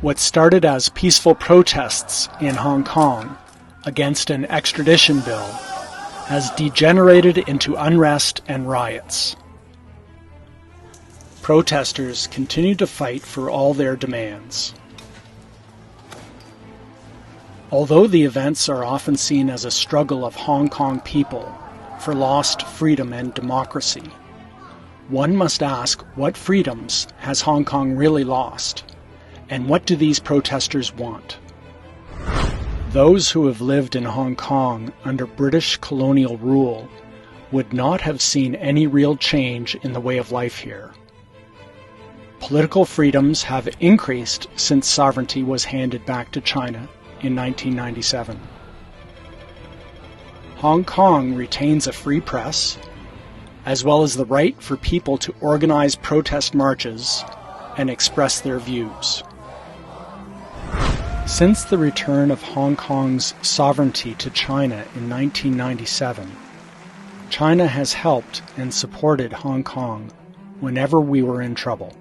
What started as peaceful protests in Hong Kong against an extradition bill has degenerated into unrest and riots. Protesters continue to fight for all their demands. Although the events are often seen as a struggle of Hong Kong people for lost freedom and democracy, one must ask, what freedoms has Hong Kong really lost, and what do these protesters want? Those who have lived in Hong Kong under British colonial rule would not have seen any real change in the way of life here. Political freedoms have increased since sovereignty was handed back to China in 1997. Hong Kong retains a free press, as well as the right for people to organize protest marches and express their views. Since the return of Hong Kong's sovereignty to China in 1997, China has helped and supported Hong Kong whenever we were in trouble.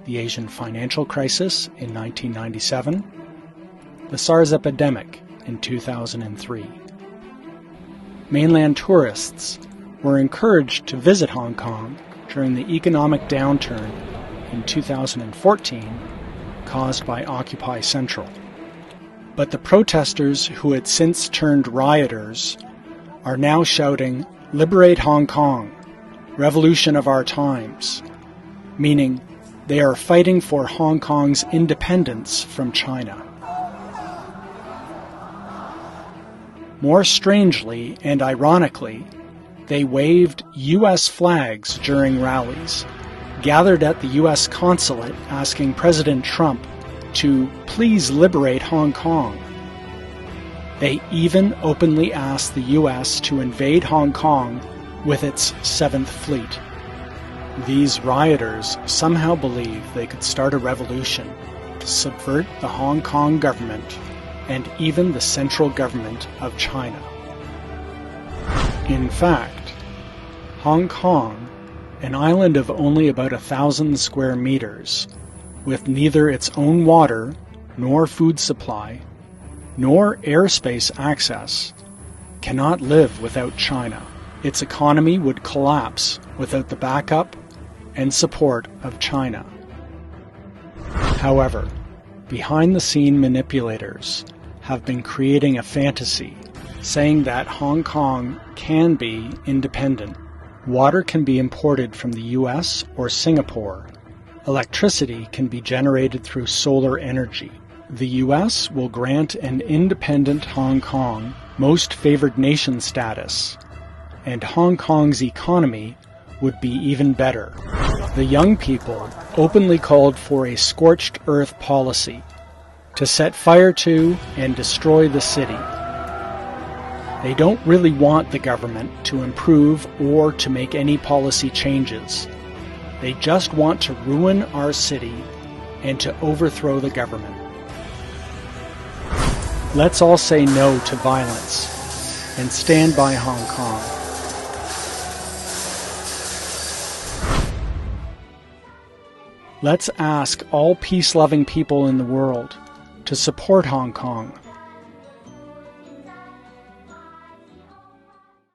The Asian financial crisis in 1997, the SARS epidemic in 2003. Mainland tourists were encouraged to visit Hong Kong during the economic downturn in 2014 caused by Occupy Central. But the protesters who had since turned rioters are now shouting, "Liberate Hong Kong, revolution of our times," meaning they are fighting for Hong Kong's independence from China. More strangely and ironically, they waved U.S. flags during rallies, gathered at the U.S. consulate asking President Trump to please liberate Hong Kong. They even openly asked the U.S. to invade Hong Kong with its 7th Fleet. These rioters somehow believe they could start a revolution to subvert the Hong Kong government and even the central government of China. In fact, Hong Kong, an island of only about 1,000 square meters, with neither its own water, nor food supply, nor airspace access, cannot live without China. Its economy would collapse without the backup and support of China. However, behind-the-scene manipulators have been creating a fantasy, saying that Hong Kong can be independent. Water can be imported from the US or Singapore. Electricity can be generated through solar energy. The US will grant an independent Hong Kong most favored nation status, and Hong Kong's economy would be even better. The young people openly called for a scorched earth policy to set fire to and destroy the city. They don't really want the government to improve or to make any policy changes. They just want to ruin our city and to overthrow the government. Let's all say no to violence and stand by Hong Kong. Let's ask all peace-loving people in the world to support Hong Kong